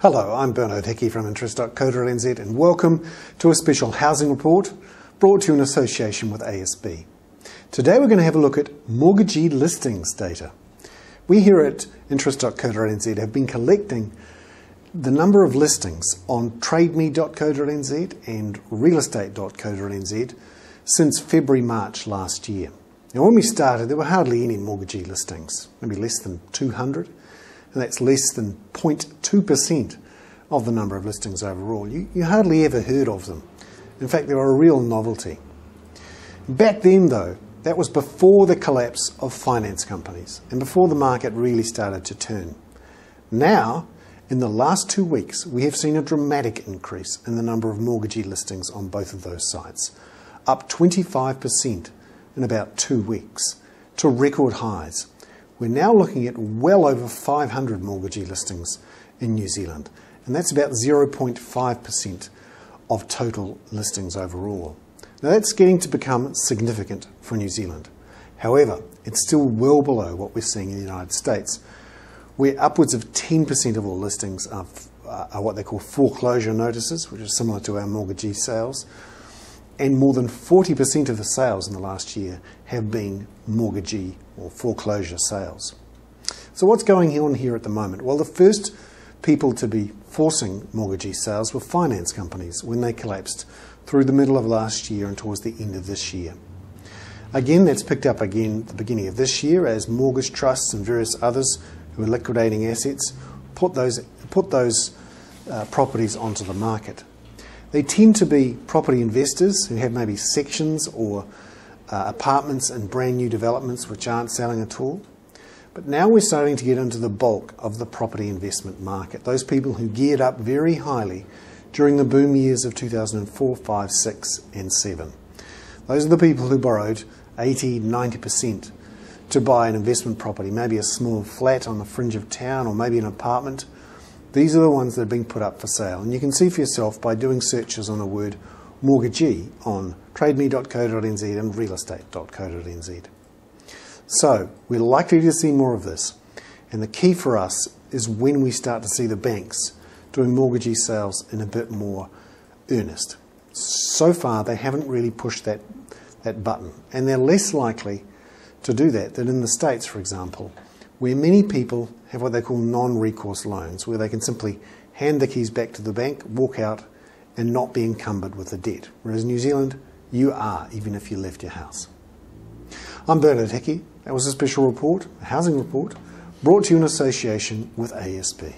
Hello, I'm Mortgagee from interest.co.nz and welcome to a special housing report brought to you in association with ASB. Today we're going to have a look at Mortgagee listings data. We here at interest.co.nz have been collecting the number of listings on TradeMe.co.nz and RealEstate.co.nz since February-March last year. Now when we started there were hardly any Mortgagee listings, maybe less than 200. And that's less than 0.2% of the number of listings overall. You hardly ever heard of them. In fact, they were a real novelty. Back then, though, that was before the collapse of finance companies and before the market really started to turn. Now, in the last 2 weeks, we have seen a dramatic increase in the number of Mortgagee listings on both of those sites, up 25% in about 2 weeks to record highs. We're now looking at well over 500 Mortgagee listings in New Zealand, and that's about 0.5% of total listings overall. Now that's getting to become significant for New Zealand. However, it's still well below what we're seeing in the United States, where upwards of 10% of all listings are what they call foreclosure notices, which is similar to our Mortgagee sales, and more than 40% of the sales in the last year have been Mortgagee or foreclosure sales. So what's going on here at the moment? Well, the first people to be forcing Mortgagee sales were finance companies when they collapsed through the middle of last year and towards the end of this year. Again, that's picked up again at the beginning of this year as mortgage trusts and various others who are liquidating assets put those properties onto the market. They tend to be property investors who have maybe sections or apartments in brand new developments which aren't selling at all. But now we're starting to get into the bulk of the property investment market, those people who geared up very highly during the boom years of 2004, 5, 6 and 7. Those are the people who borrowed 80, 90% to buy an investment property, maybe a small flat on the fringe of town or maybe an apartment. These are the ones that are being put up for sale. And you can see for yourself by doing searches on the word Mortgagee on TradeMe.co.nz and RealEstate.co.nz. So we're likely to see more of this. And the key for us is when we start to see the banks doing Mortgagee sales in a bit more earnest. So far they haven't really pushed that button. And they're less likely to do that than in the States, for example, where many people have what they call non-recourse loans, where they can simply hand the keys back to the bank, walk out, and not be encumbered with the debt. Whereas in New Zealand, you are, even if you left your house. I'm Mortgagee. That was a special report, a housing report, brought to you in association with ASB.